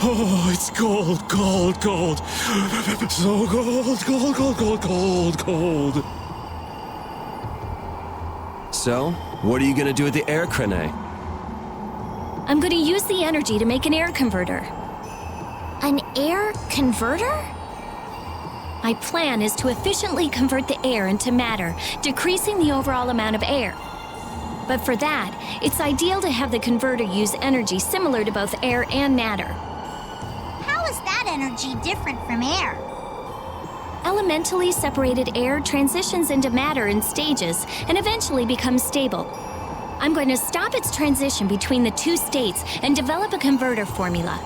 Oh, it's cold, cold, cold. So cold, cold, cold, cold, cold, cold. So, what are you gonna do with the air crane? I'm gonna use the energy to make an air converter. An air converter? My plan is to efficiently convert the air into matter, decreasing the overall amount of air. But for that, it's ideal to have the converter use energy similar to both air and matter. How is that energy different from air? Elementally separated air transitions into matter in stages and eventually becomes stable. I'm going to stop its transition between the two states and develop a converter formula.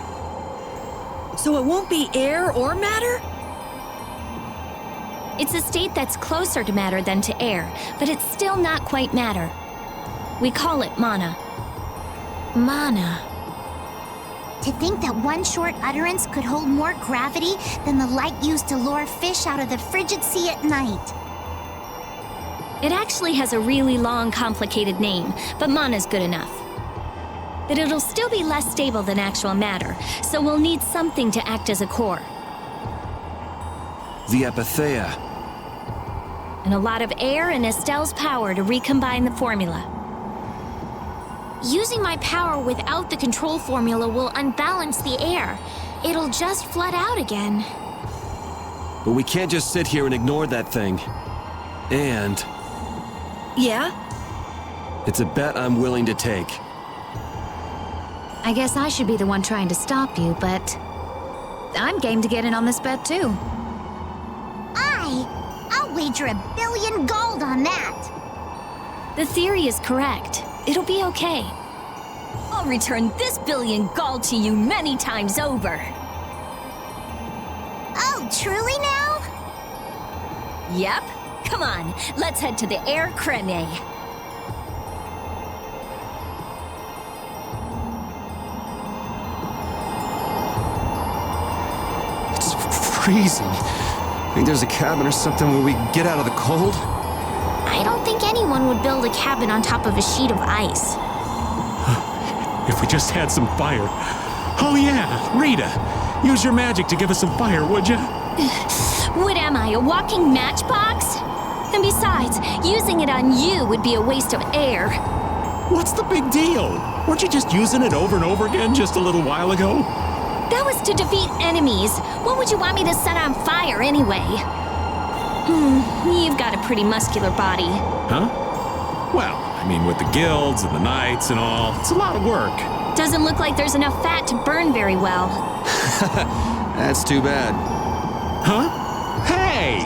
So it won't be air or matter? It's a state that's closer to matter than to air, but it's still not quite matter. We call it mana. Mana. To think that one short utterance could hold more gravity than the light used to lure fish out of the frigid sea at night. It actually has a really long, complicated name, but mana's good enough. But it'll still be less stable than actual matter, so we'll need something to act as a core. The epithea. And a lot of air and Estelle's power to recombine the formula. Using my power without the control formula will unbalance the air. It'll just flood out again. But we can't just sit here and ignore that thing. And Yeah? it's a bet I'm willing to take. I guess I should be the one trying to stop you, but I'm game to get in on this bet too. I'll wager 1 billion gold on that. The theory is correct. It'll be okay. I'll return this 1 billion gold to you many times over. Oh, truly now? Yep. Come on, let's head to the air crane. It's freezing. Think there's a cabin or something where we can get out of the cold? I don't think anyone would build a cabin on top of a sheet of ice. If we just had some fire. Oh yeah, Rita, use your magic to give us some fire, would you? What am I, a walking matchbox? And besides, using it on you would be a waste of air. What's the big deal? Weren't you just using it over and over again just a little while ago? That was to defeat enemies. What would you want me to set on fire anyway? You've got a pretty muscular body. Huh? Well, I mean, with the guilds and the knights and all, it's a lot of work. Doesn't look like there's enough fat to burn very well. That's too bad. Huh? Hey!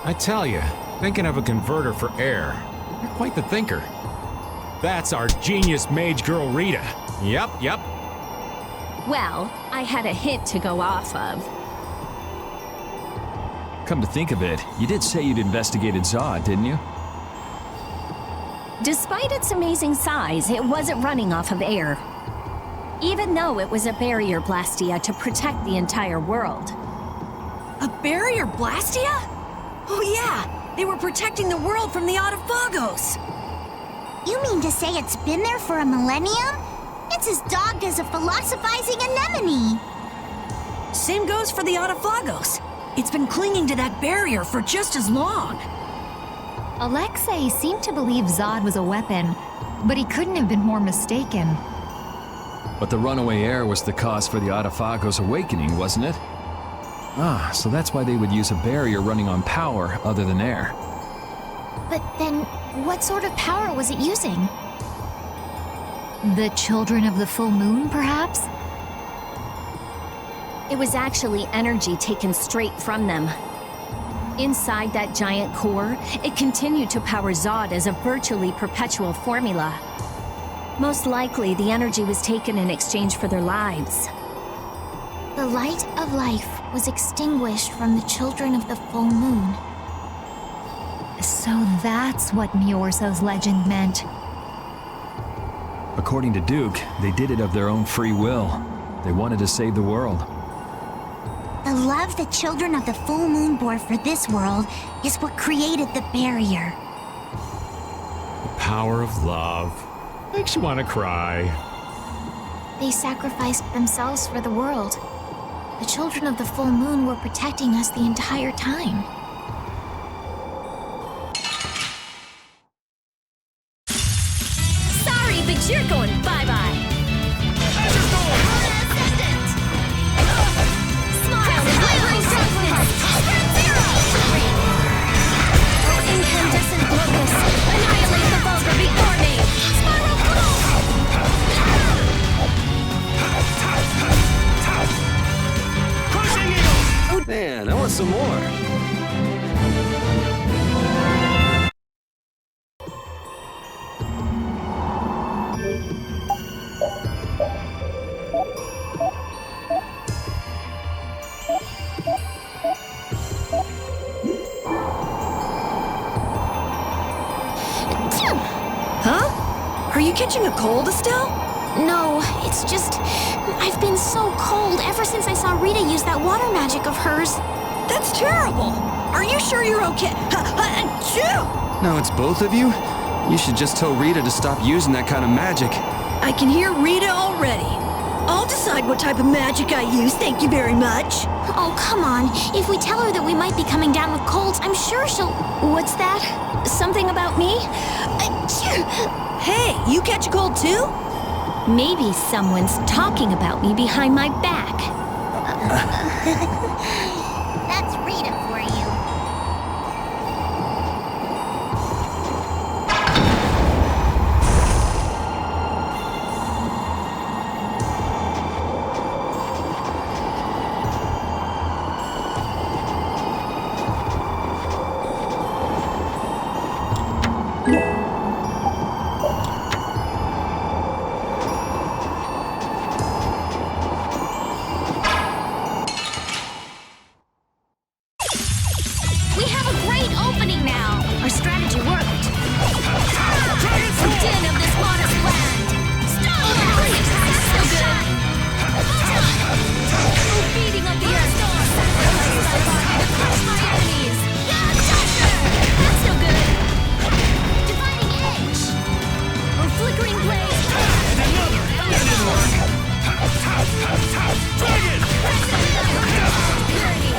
I tell you, thinking of a converter for air. You're quite the thinker. That's our genius mage girl Rita. Yep. Well, I had a hint to go off of. Come to think of it, you did say you'd investigated Zod, didn't you? Despite its amazing size, it wasn't running off of air. Even though it was a barrier blastia to protect the entire world. A barrier blastia? Oh yeah, they were protecting the world from the Adephagos. You mean to say it's been there for a millennium? It's as dogged as a philosophizing anemone. Same goes for the Adephagos. It's been clinging to that barrier for just as long. Alexei seemed to believe Zod was a weapon, but he couldn't have been more mistaken. But the runaway air was the cause for the Adephagos awakening, wasn't it? Ah, so that's why they would use a barrier running on power other than air. But then, what sort of power was it using? The children of the full moon, perhaps? It was actually energy taken straight from them. Inside that giant core, it continued to power Zod as a virtually perpetual formula. Most likely, the energy was taken in exchange for their lives. The light of life was extinguished from the children of the full moon. So that's what Miorso's legend meant. According to Duke, they did it of their own free will. They wanted to save the world. The love the children of the full moon bore for this world is what created the barrier. The power of love. Makes you want to cry. They sacrificed themselves for the world. The children of the full moon were protecting us the entire time. Sorry, but you're going bye-bye. Smile and wavering darkness. Incandescent locust. Annihilate the vulgar before me. Spiral Man, I want some more. Huh? Are you catching a cold, Estelle? No, it's just... I've been so cold ever since I saw Rita use that water magic of hers. That's terrible! Are you sure you're okay? Achoo! Now it's both of you? You should just tell Rita to stop using that kind of magic. I can hear Rita already. I'll decide what type of magic I use, thank you very much. Oh, come on. If we tell her that we might be coming down with colds, I'm sure she'll... What's that? Something about me? Hey, you catch a cold too? Maybe someone's talking about me behind my back. That's Rita for you. We have a great opening now. Our strategy worked. The din of this water's land. Stop! So good. Beating of the earth. Sacrifice my body to crush my enemies. That's so good. Dividing edge. Or flickering blade. And another. That didn't work. Dragon. Purity.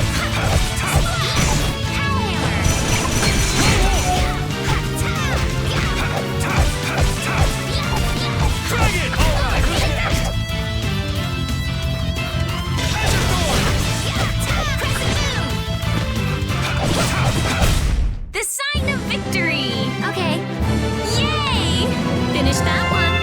The sign of victory! Okay. Yay! Finish that one.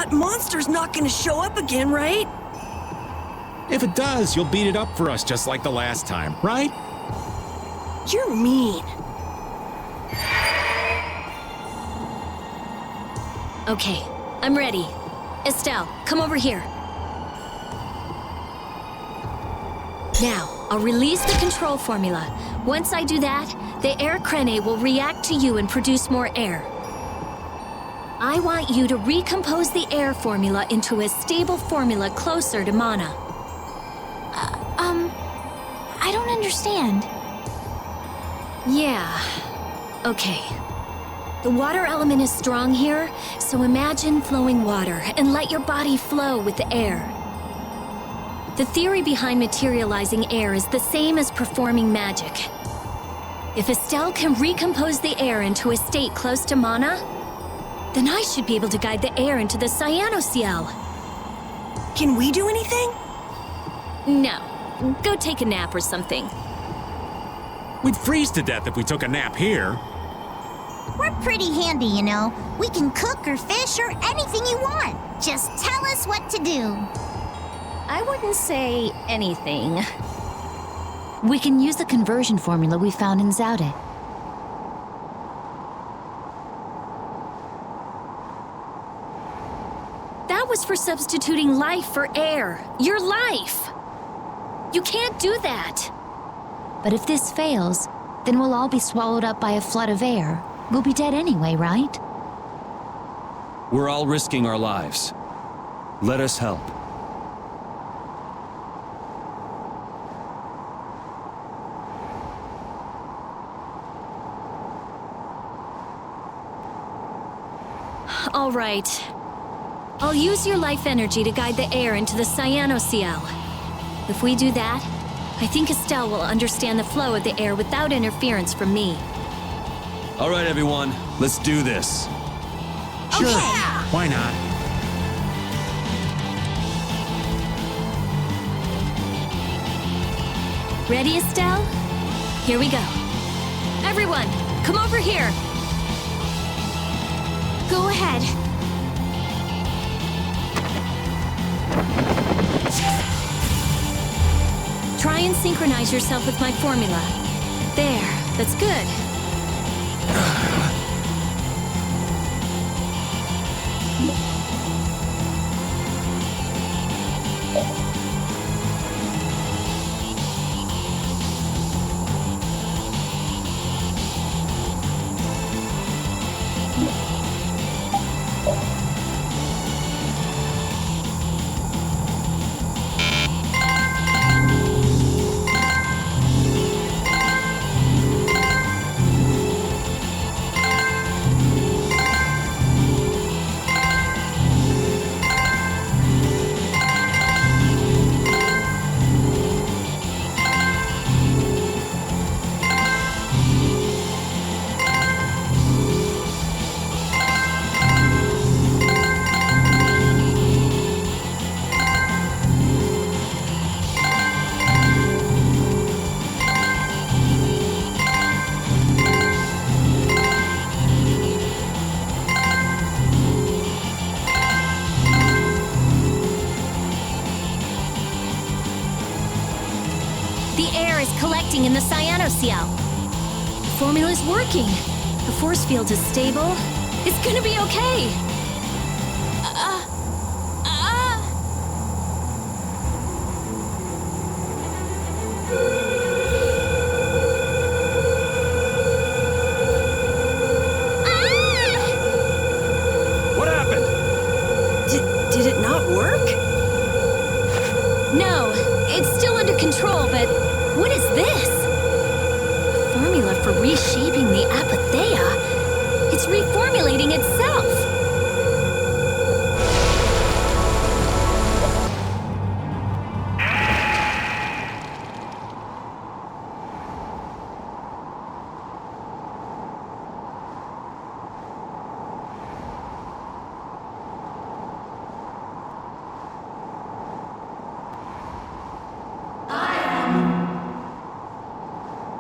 That monster's not gonna show up again, right? If it does, you'll beat it up for us just like the last time, right? You're mean. Okay, I'm ready. Estelle, come over here. Now, I'll release the control formula. Once I do that, the air crene will react to you and produce more air. I want you to recompose the air formula into a stable formula closer to mana. I don't understand. Yeah. Okay. The water element is strong here, so imagine flowing water and let your body flow with the air. The theory behind materializing air is the same as performing magic. If Estelle can recompose the air into a state close to mana, then I should be able to guide the air into the Cyanoceal. Can we do anything? No. Go take a nap or something. We'd freeze to death if we took a nap here. We're pretty handy, you know. We can cook or fish or anything you want. Just tell us what to do. I wouldn't say anything. We can use the conversion formula we found in Zaude. That was for substituting life for air. Your life! You can't do that! But if this fails, then we'll all be swallowed up by a flood of air. We'll be dead anyway, right? We're all risking our lives. Let us help. All right. I'll use your life energy to guide the air into the Cyanoceal. If we do that, I think Estelle will understand the flow of the air without interference from me. All right, everyone. Let's do this. Sure. Why not? Ready, Estelle? Here we go. Everyone, come over here. Go ahead. Try and synchronize yourself with my formula. There, that's good. Collecting in the Cyanoceal. The formula's working. The force field is stable. It's gonna be okay. What happened? Did it not work? No, it's still under control, but what is this? A formula for reshaping the Apatheia. It's reformulating itself.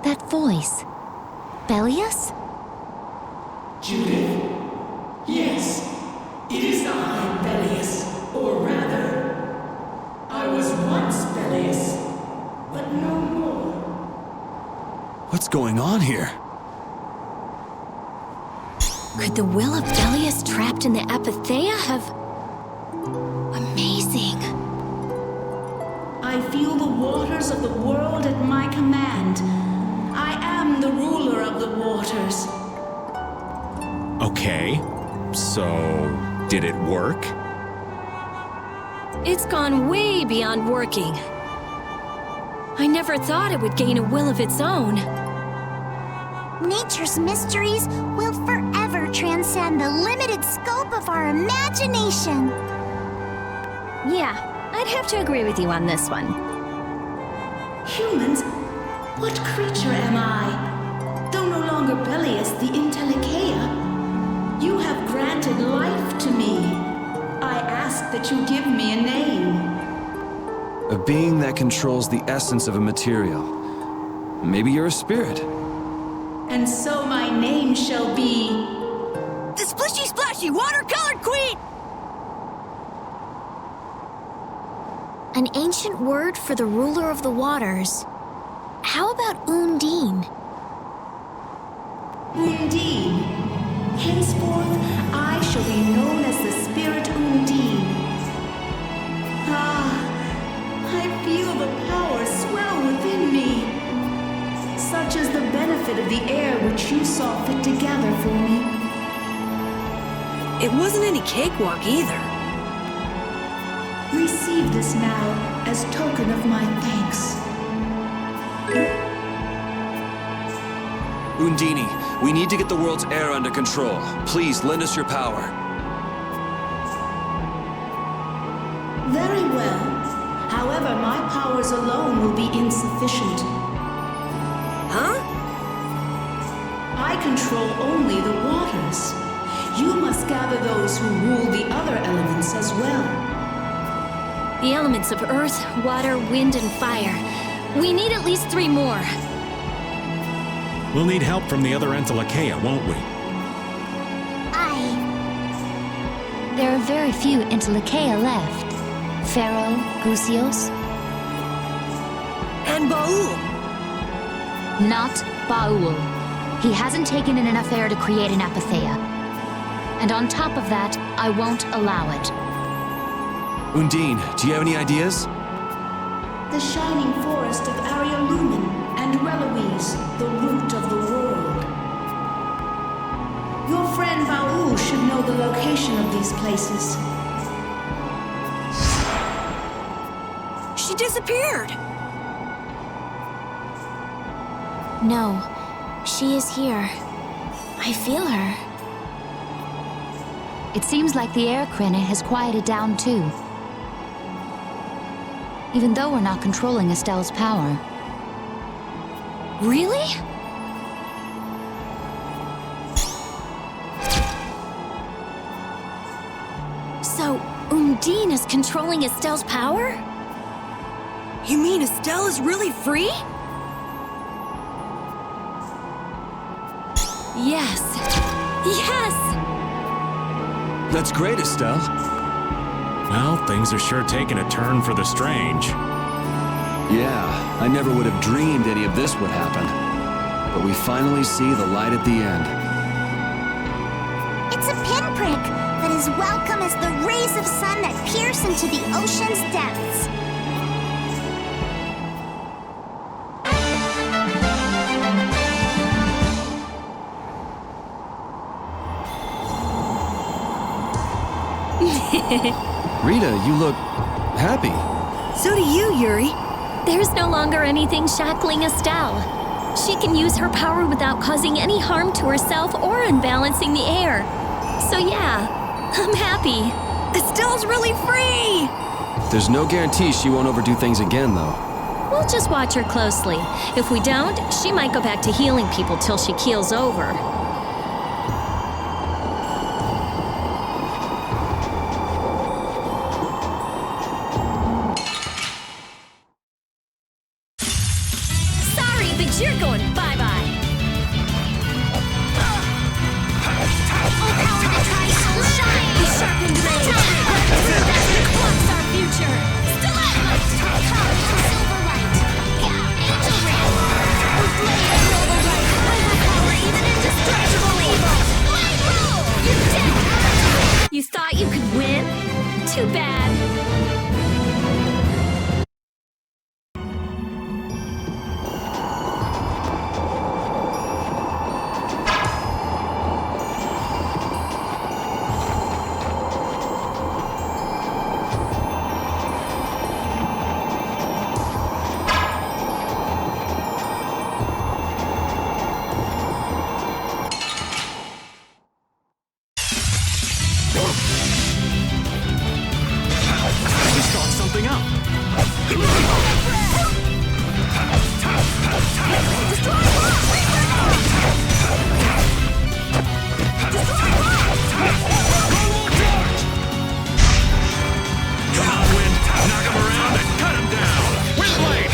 That voice. Bellius? Judith. Yes, it is I, Bellius. going on here? Could the will of Belius trapped in the Apatheia have... Amazing. I feel the waters of the world at my command. I am the ruler of the waters. Okay, so did it work? It's gone way beyond working. I never thought it would gain a will of its own. Nature's mysteries will forever transcend the limited scope of our imagination. Yeah, I'd have to agree with you on this one. Humans? What creature am I? Though no longer Belius the Intellicaea, you have granted life to me. I ask that you give me a name. A being that controls the essence of a material. Maybe you're a spirit. And so my name shall be... The Splishy Splashy Watercolored Queen! An ancient word for the ruler of the waters. How about Undine? Undine. Henceforth, I shall be known as the Spirit Undine. Ah, I feel the power swell within me. Such is the benefit of the air which you saw fit to gather for me. It wasn't any cakewalk either. Receive this now as token of my thanks. Undine, we need to get the world's air under control. Please lend us your power. Very well. However, my powers alone will be insufficient. Huh? I control only the waters. You must gather those who rule the other elements as well. The elements of earth, water, wind, and fire. We need at least 3 more. We'll need help from the other Entelikeia, won't we? There are very few Entelikeia left. Pharaoh, Gusios. And Baul. Not Baul. He hasn't taken in enough air to create an Apatheia. And on top of that, I won't allow it. Undine, do you have any ideas? The shining forest of Arialumen and Reloise, the root of the world. Your friend Baul should know the location of these places. She disappeared! No, she is here. I feel her. It seems like the air Krene has quieted down too. Even though we're not controlling Estelle's power. Really? So, Undine is controlling Estelle's power? You mean Estelle is really free? Yes. Yes! That's great, Estelle. Well, things are sure taking a turn for the strange. Yeah, I never would have dreamed any of this would happen. But we finally see the light at the end. It's a pinprick, but as welcome as the rays of sun that pierce into the ocean's depths. Rita, you look happy. So do you, Yuri. There's no longer anything shackling Estelle. She can use her power without causing any harm to herself or unbalancing the air. So yeah, I'm happy. Estelle's really free! There's no guarantee she won't overdo things again, though. We'll just watch her closely. If we don't, she might go back to healing people till she keels over. Sorry, but you're going bye-bye. The sharpened blade. What's our future? Stalagmite! Silver right! Angel ring! Blade of noble win? Too bad. We start something up. Come on, Wind. Knock him around and cut him down. Windblade!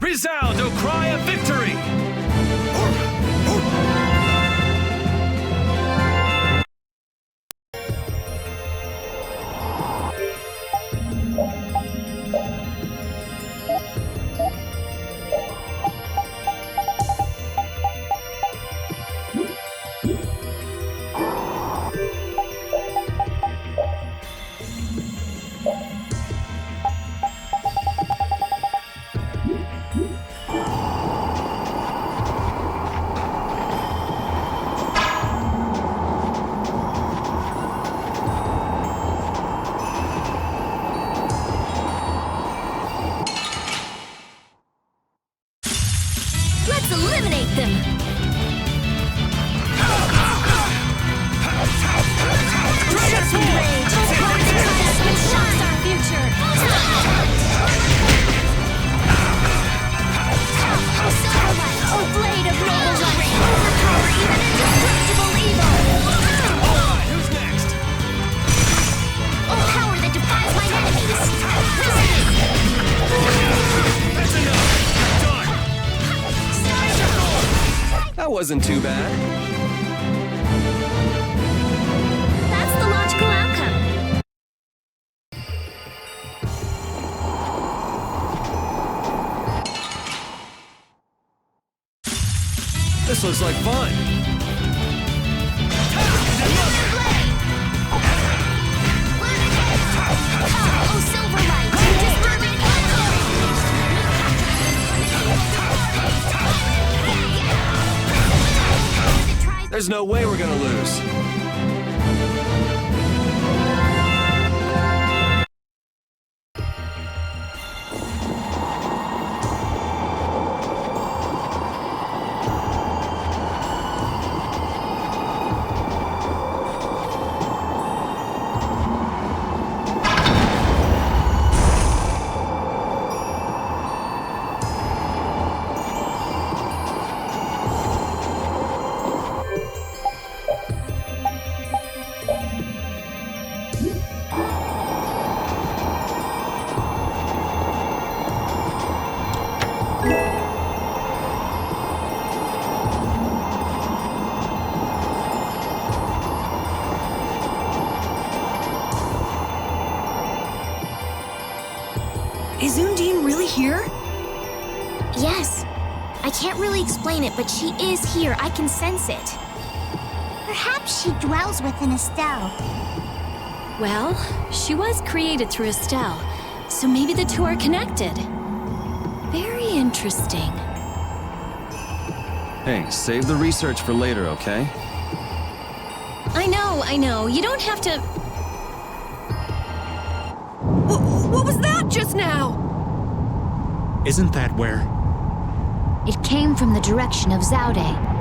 Resound, O cry of victory! Let's eliminate them! Just rage! What shocks our future! Oh, blade of noble light! Overpower even indestructible evil! Alright, who's next? Oh, power that defies my enemies! That's enough! Done! That wasn't too bad. That's the logical outcome. This looks like fun. Oh, silver light! There's no way we're gonna lose. Is Undine really here? Yes. I can't really explain it, but she is here. I can sense it. Perhaps she dwells within Estelle. Well, she was created through Estelle, so maybe the two are connected. Very interesting. Hey, save the research for later, okay? I know. You don't have to... What was that just now? Isn't that where? It came from the direction of Zaude.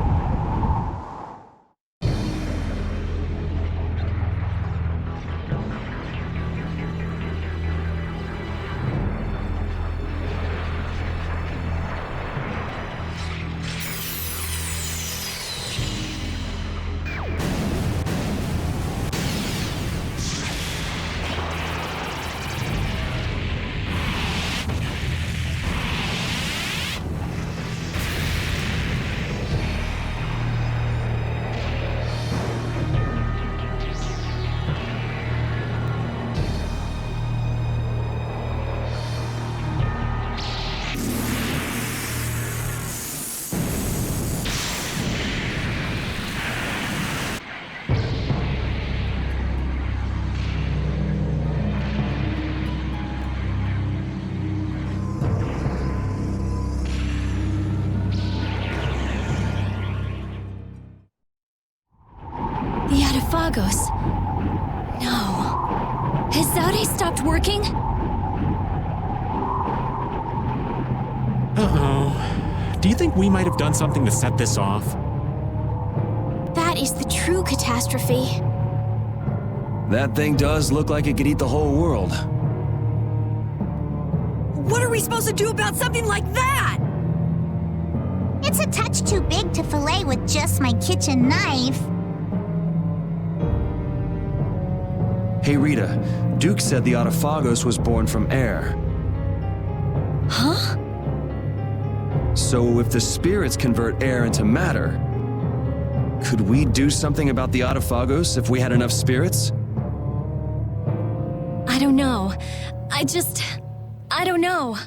The Adephagos. No. Has Zode stopped working? Uh-oh. Do you think we might have done something to set this off? That is the true catastrophe. That thing does look like it could eat the whole world. What are we supposed to do about something like that? It's a touch too big to fillet with just my kitchen knife. Hey Rita, Duke said the Adephagos was born from air. Huh? So if the spirits convert air into matter, could we do something about the Adephagos if we had enough spirits? I don't know. I don't know.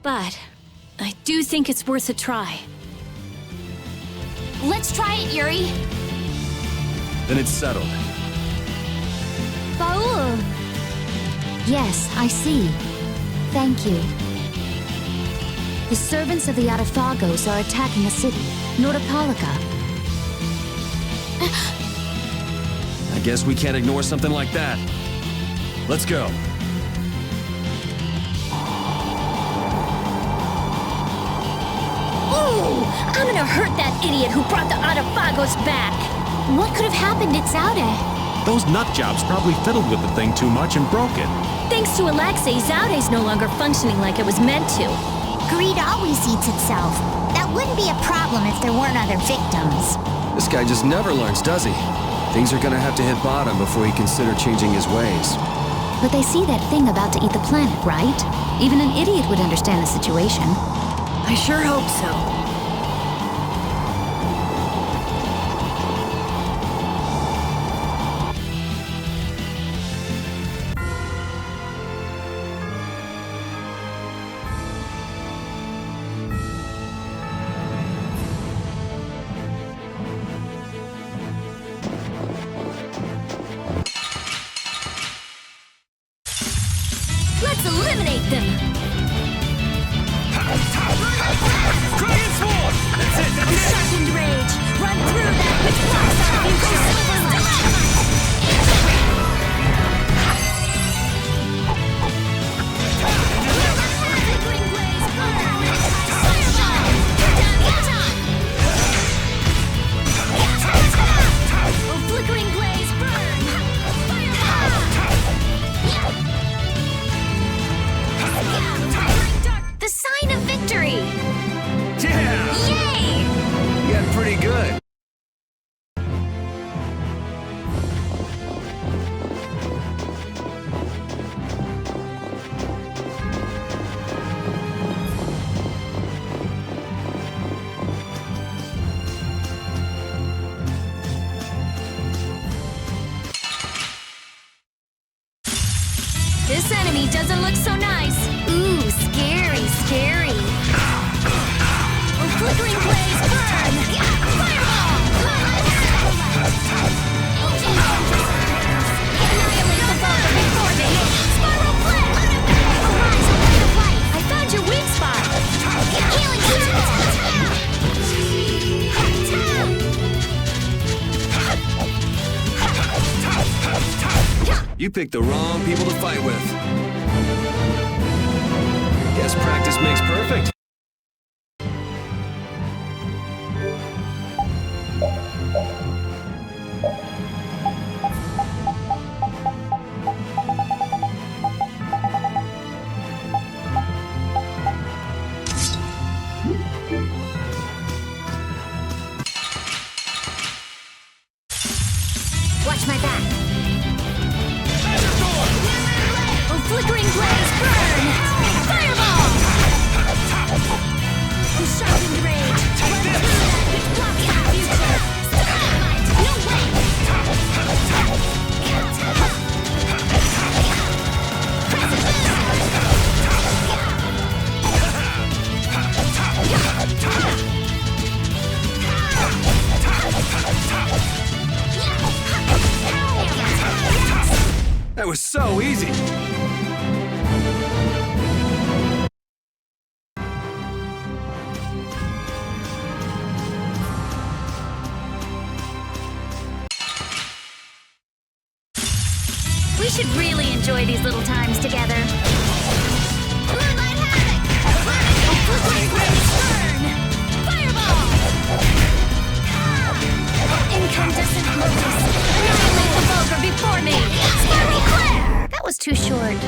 But I do think it's worth a try. Let's try it, Yuri. Then it's settled. Baul! Yes, I see. Thank you. The servants of the Adephagos are attacking a city, Nordopolica. I guess we can't ignore something like that. Let's go. Ooh! I'm gonna hurt that idiot who brought the Adephagos back! What could have happened at Zode? Those nut jobs probably fiddled with the thing too much and broke it. Thanks to Alexei, Zode's no longer functioning like it was meant to. Greed always eats itself. That wouldn't be a problem if there weren't other victims. This guy just never learns, does he? Things are gonna have to hit bottom before he consider changing his ways. But they see that thing about to eat the planet, right? Even an idiot would understand the situation. I sure hope so. Let's eliminate them! Sharpened rage! Run through that which blocks our Flickering blaze, oh, flickering blaze, burn! The sign of victory! Yeah! Yay! You got pretty good. This enemy doesn't look so nice. Ooh, scary, scary. Oh, flickering blaze, burn! Fireball! Annihilate the bar before me! Spiral flip! Arise, ray of light! I found your weak spot! Healing You picked the wrong people to fight with. Guess practice makes perfect. Watch my back. Oh, flickering blaze, burn! Fireball! Oh, sharpened rage, run through that which blocks our future! Starlight, no way! That was so easy. should really enjoy these little times together. Moonlight Havoc! Fireball! Incandescent lotus! Annihilate the vulgar before me! Sparkly Claire! That was too short.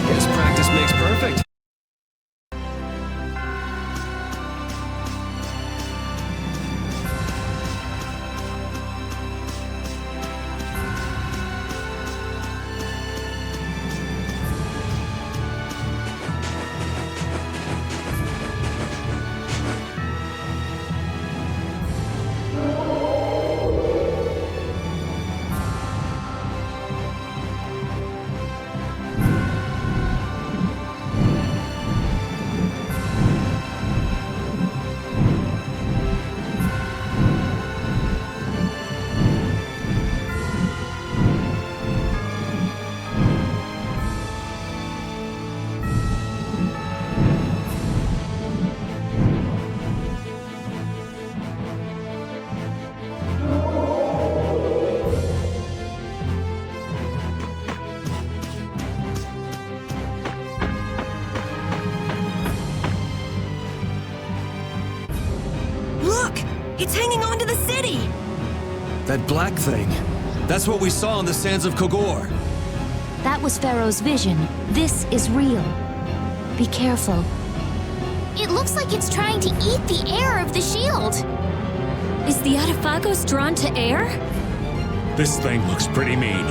Guess practice makes perfect. It's hanging on to the city! That black thing. That's what we saw on the sands of Kogor. That was Pharaoh's vision. This is real. Be careful. It looks like it's trying to eat the air of the shield. Is the Adephagos drawn to air? This thing looks pretty mean.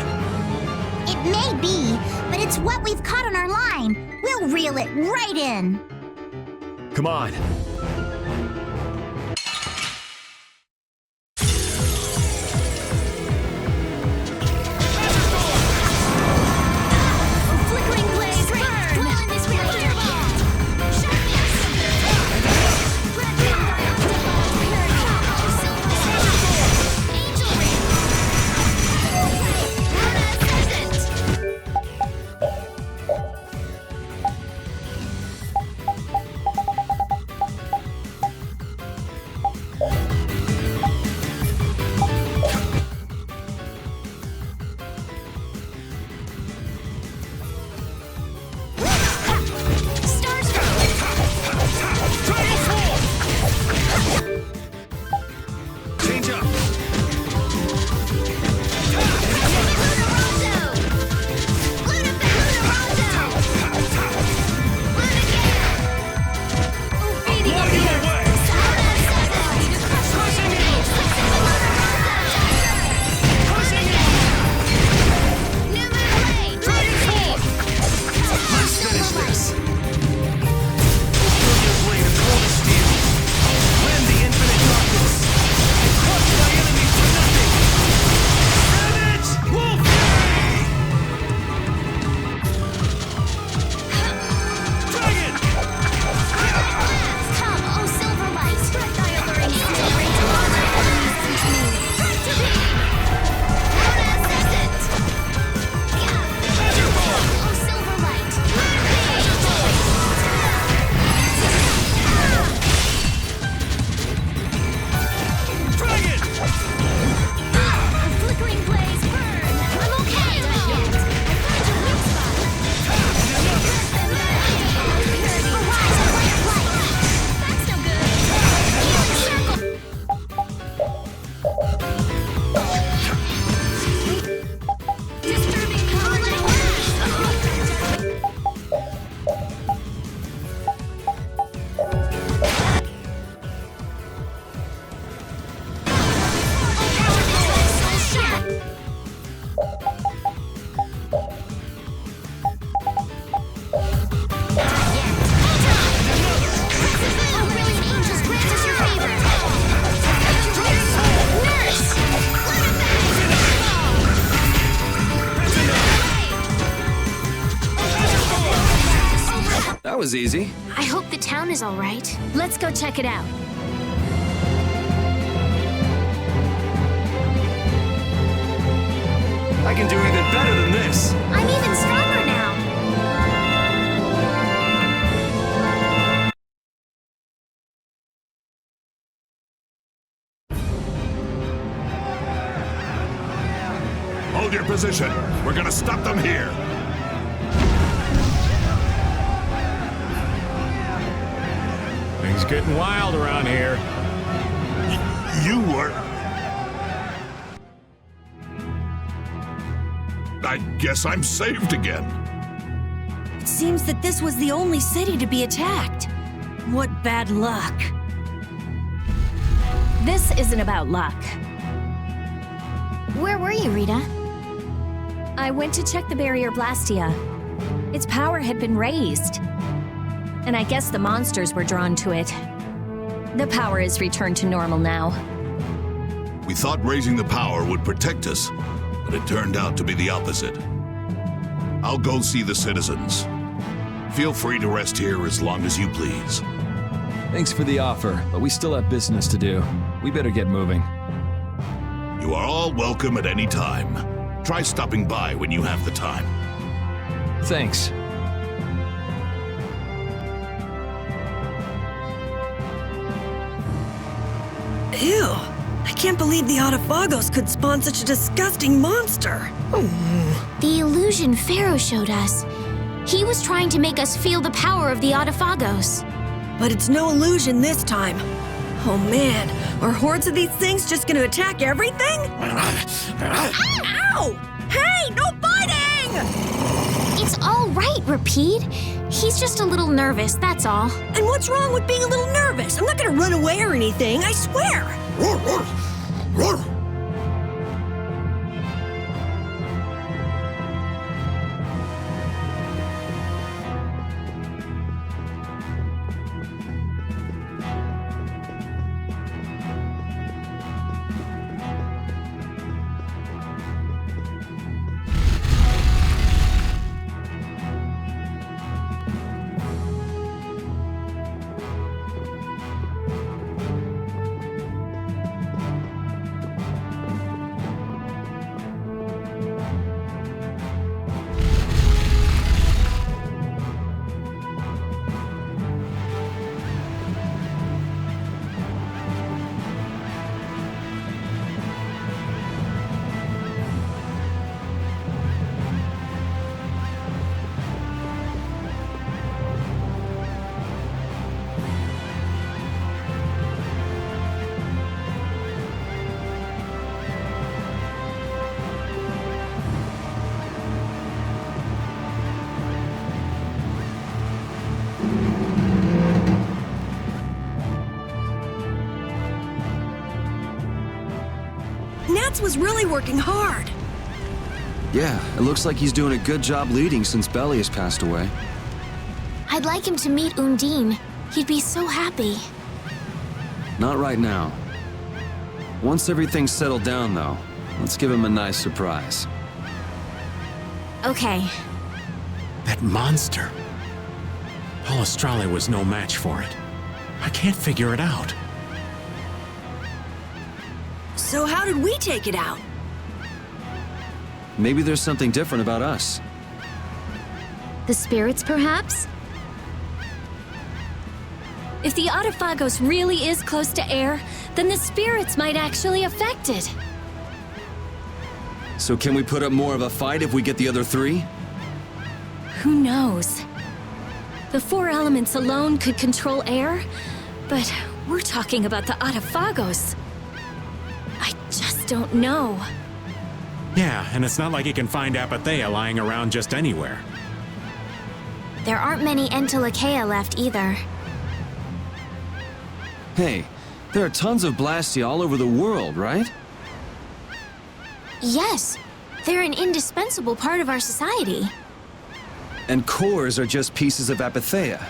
It may be, but it's what we've caught on our line. We'll reel it right in. Come on. That was easy. I hope the town is all right. Let's go check it out. I can do even better than this. I'm even stronger now. your position. We're gonna stop them here. Things getting wild around here. You were... I guess I'm saved again. It seems that this was the only city to be attacked. What bad luck. This isn't about luck. Where were you, Rita? I went to check the barrier Blastia. Its power had been raised. And I guess the monsters were drawn to it. The power is returned to normal now. We thought raising the power would protect us, but it turned out to be the opposite. I'll go see the citizens. Feel free to rest here as long as you please. Thanks for the offer, but we still have business to do. We better get moving. You are all welcome at any time. Try stopping by when you have the time. Thanks. Ew. I can't believe the Adephagos could spawn such a disgusting monster. The illusion Pharaoh showed us. He was trying to make us feel the power of the Adephagos. But it's no illusion this time. Oh man, are hordes of these things just gonna attack everything? Ow! Hey, no biting! It's all right, Repeat. He's just a little nervous, that's all. And what's wrong with being a little nervous? I'm not gonna run away or anything, I swear! Nats was really working hard. Yeah, it looks like he's doing a good job leading since Belly has passed away. I'd like him to meet Undine. He'd be so happy. Not right now. Once everything's settled down, though, let's give him a nice surprise. Okay. That monster. Palestrale was no match for it. I can't figure it out. So how did we take it out? Maybe there's something different about us. The spirits, perhaps? If the Adephagos really is close to air, then the spirits might actually affect it. So can we put up more of a fight if we get the other three? Who knows? The four elements alone could control air, but we're talking about the Adephagos. I just don't know. Yeah, and it's not like you can find Apatheia lying around just anywhere. There aren't many Entelekea left either. Hey, there are tons of Blastia all over the world, right? Yes, they're an indispensable part of our society. And cores are just pieces of Apatheia.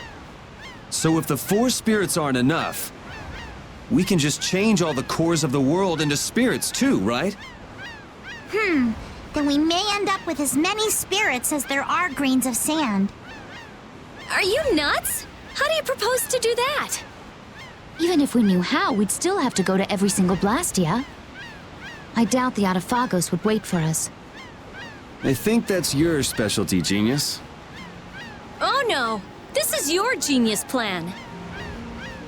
So if the four spirits aren't enough, we can just change all the cores of the world into spirits too, right? Then we may end up with as many spirits as there are grains of sand. Are you nuts? How do you propose to do that? Even if we knew how, we'd still have to go to every single Blastia. I doubt the Adephagos would wait for us. I think that's your specialty, genius. Oh no! This is your genius plan!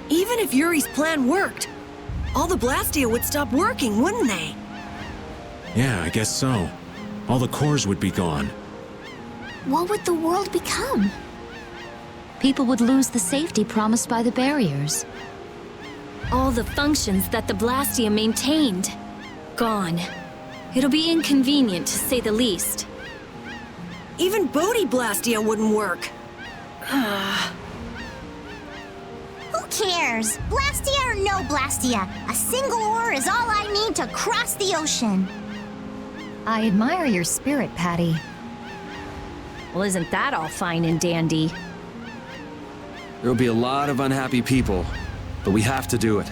Even if Yuri's plan worked, all the Blastia would stop working, wouldn't they? Yeah, I guess so. All the cores would be gone. What would the world become? People would lose the safety promised by the barriers. All the functions that the Blastia maintained. Gone. It'll be inconvenient, to say the least. Even Bodhi Blastia wouldn't work. Who cares? Blastia or no Blastia? A single ore is all I need to cross the ocean. I admire your spirit, Patty. Well, isn't that all fine and dandy? There'll be a lot of unhappy people, but we have to do it.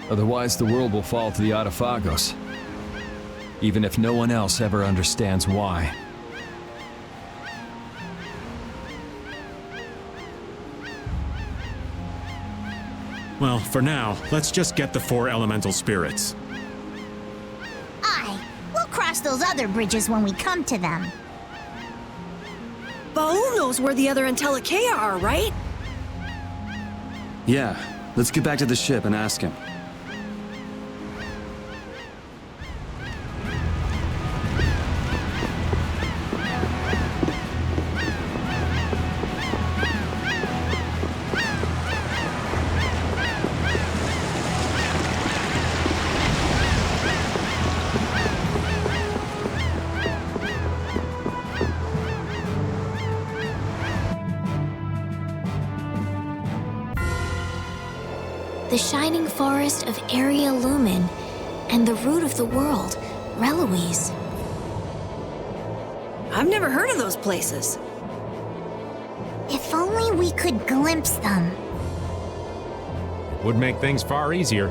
Otherwise, the world will fall to the Adephagos. Even if no one else ever understands why. Well, for now, let's just get the 4 elemental spirits. Aye, we'll cross those other bridges when we come to them. Baul knows where the other Entelikeia are, right? Yeah, let's get back to the ship and ask him. The shining forest of Area Lumen and the root of the world, Reloise. I've never heard of those places. If only we could glimpse them. Would make things far easier.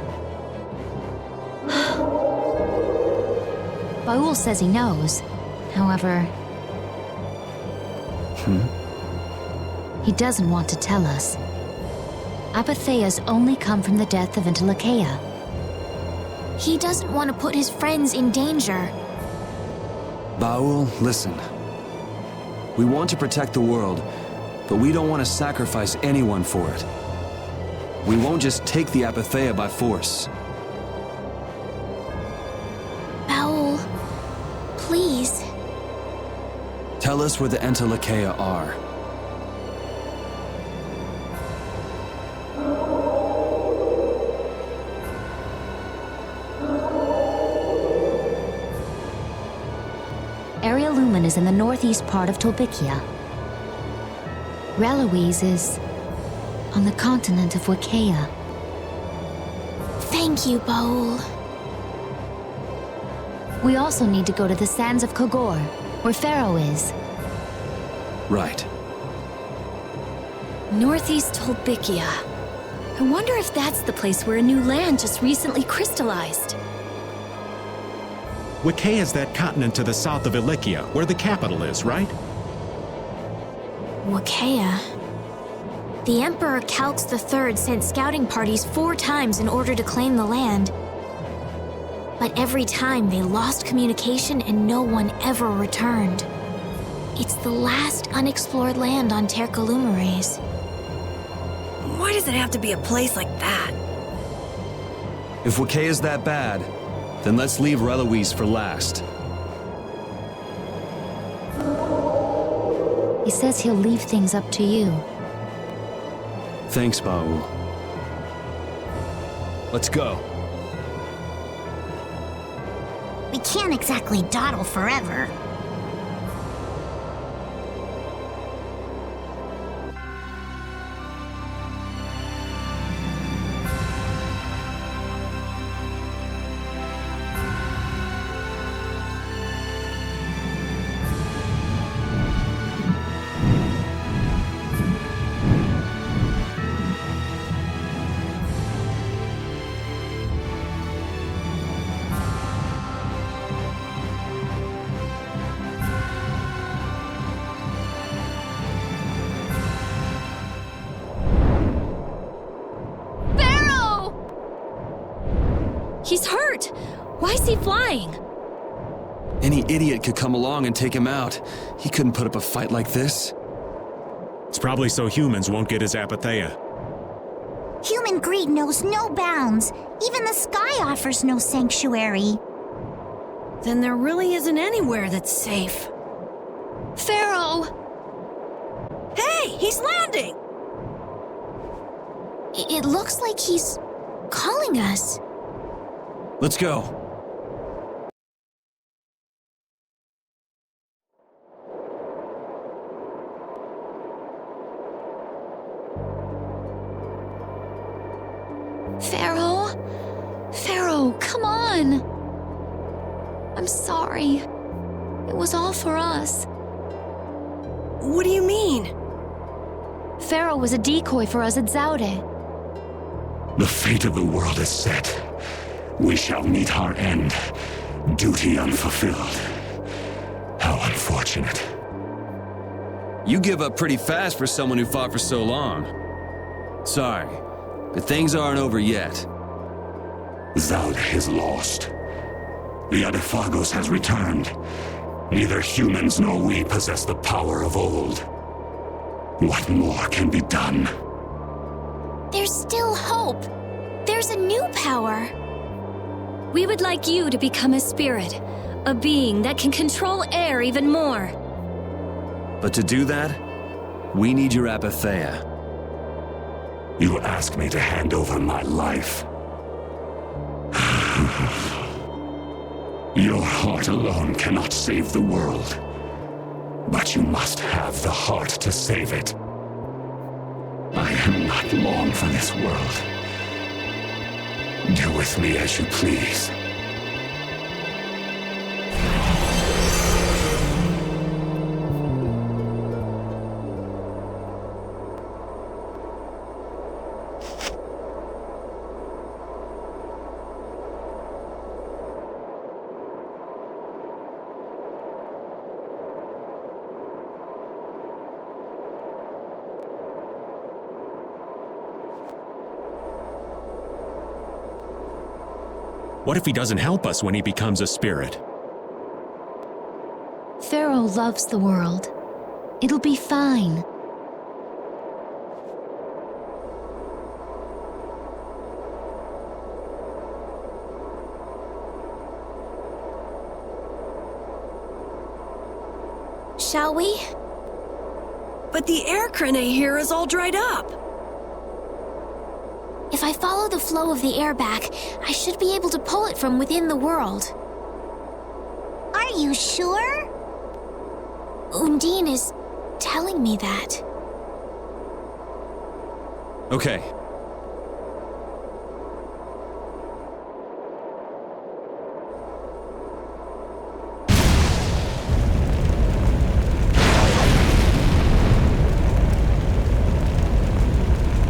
Baul says he knows. However, he doesn't want to tell us. Apatheas only come from the death of Entelikeia. He doesn't want to put his friends in danger. Baul, listen. We want to protect the world, but we don't want to sacrifice anyone for it. We won't just take the Apatheia by force. Baul, please. Tell us where the Entelikeia are. Area Lumen is in the northeast part of Tolbikia. Reloise is on the continent of Wiccaea. Thank you, Baul. We also need to go to the sands of Kogor, where Pharaoh is. Right. Northeast Tolbikia. I wonder if that's the place where a new land just recently crystallized. Wiccaea's that continent to the south of Ilikia, where the capital is, right? Wiccaea. The Emperor Calx III sent scouting parties 4 times in order to claim the land. But every time they lost communication and no one ever returned. It's the last unexplored land on Tercalumeres. Why does it have to be a place like that? If Wiccaea's that bad, then let's leave Reloise for last. He says he'll leave things up to you. Thanks, Baul. Let's go. We can't exactly dawdle forever. He's hurt! Why is he flying? Any idiot could come along and take him out. He couldn't put up a fight like this. It's probably so humans won't get his Apatheia. Human greed knows no bounds. Even the sky offers no sanctuary. Then there really isn't anywhere that's safe. Pharaoh! Hey, he's landing! It looks like he's calling us. Let's go. Pharaoh? Pharaoh, come on! I'm sorry. It was all for us. What do you mean? Pharaoh was a decoy for us at Zaude. The fate of the world is set. We shall meet our end. Duty unfulfilled. How unfortunate. You give up pretty fast for someone who fought for so long. Sorry, but things aren't over yet. Zaude is lost. The Adephagos has returned. Neither humans nor we possess the power of old. What more can be done? There's still hope. There's a new power. We would like you to become a spirit, a being that can control air even more. But to do that, we need your apatheia. You ask me to hand over my life. Your heart alone cannot save the world. But you must have the heart to save it. I am not long for this world. Do with me as you please. What if he doesn't help us when he becomes a spirit? Pharaoh loves the world. It'll be fine. Shall we? But the air crane here is all dried up. If I follow the flow of the air back, I should be able to pull it from within the world. Are you sure? Undine is telling me that. Okay.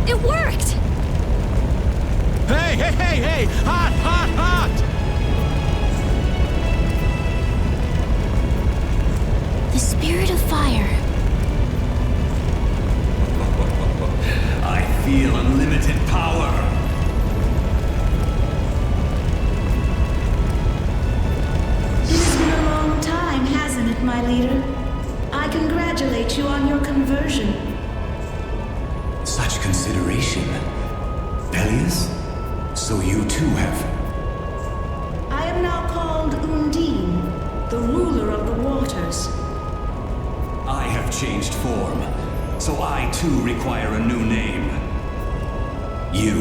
It worked! Hey! Hot! The spirit of fire. I feel unlimited power. It's been a long time, hasn't it, my leader? I congratulate you on your conversion. Such consideration. Peleus? So you too have... I am now called Undine, the ruler of the waters. I have changed form, so I too require a new name. You,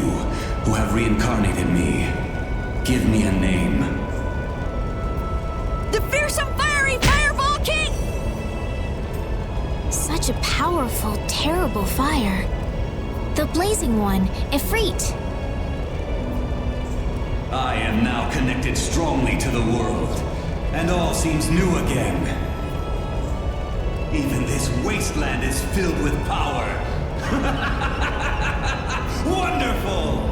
who have reincarnated me, give me a name. The fearsome fiery Fireball King! Such a powerful, terrible fire. The blazing one, Ifrit. I am now connected strongly to the world, and all seems new again. Even this wasteland is filled with power. Wonderful!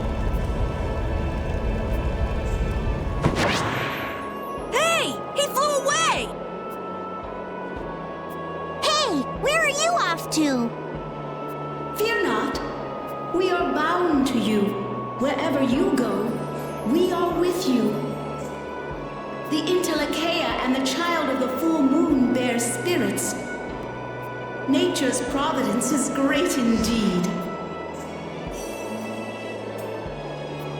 Hey! He flew away! Hey, where are you off to? Fear not. We are bound to you. Wherever you go, we are with you. The Intelecheia and the Child of the Full Moon bear spirits. Nature's providence is great indeed.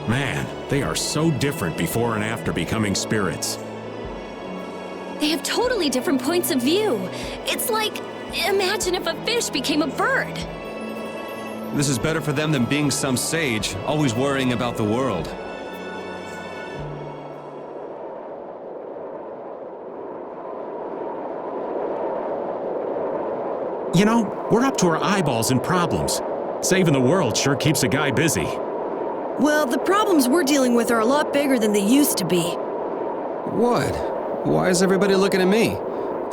Man, they are so different before and after becoming spirits. They have totally different points of view. It's like, imagine if a fish became a bird. This is better for them than being some sage, always worrying about the world. You know, we're up to our eyeballs in problems. Saving the world sure keeps a guy busy. Well, the problems we're dealing with are a lot bigger than they used to be. What? Why is everybody looking at me?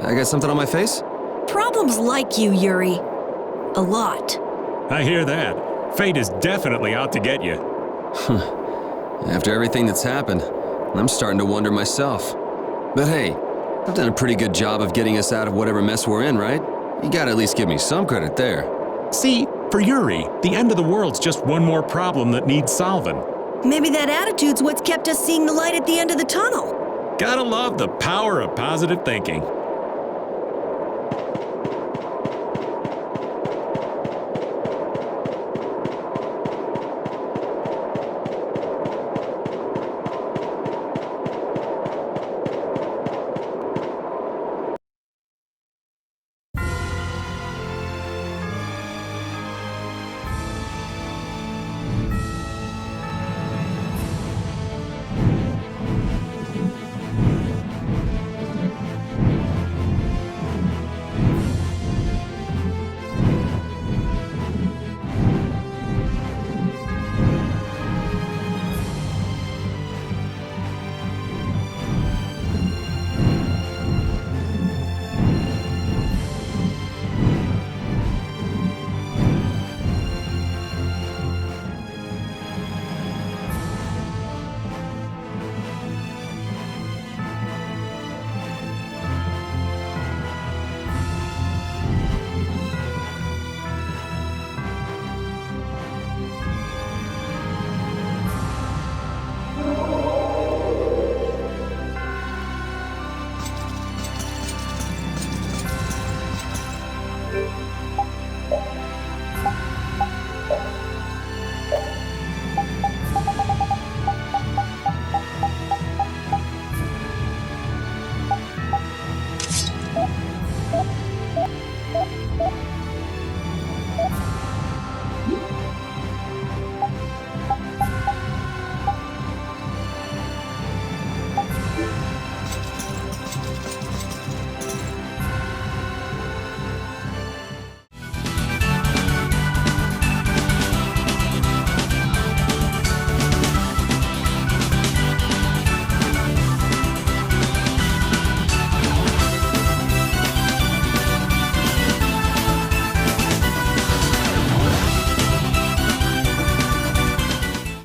I got something on my face? Problems like you, Yuri. A lot. I hear that. Fate is definitely out to get you. After everything that's happened, I'm starting to wonder myself. But hey, I've done a pretty good job of getting us out of whatever mess we're in, right? You gotta at least give me some credit there. See, for Yuri, the end of the world's just one more problem that needs solving. Maybe that attitude's what's kept us seeing the light at the end of the tunnel. Gotta love the power of positive thinking.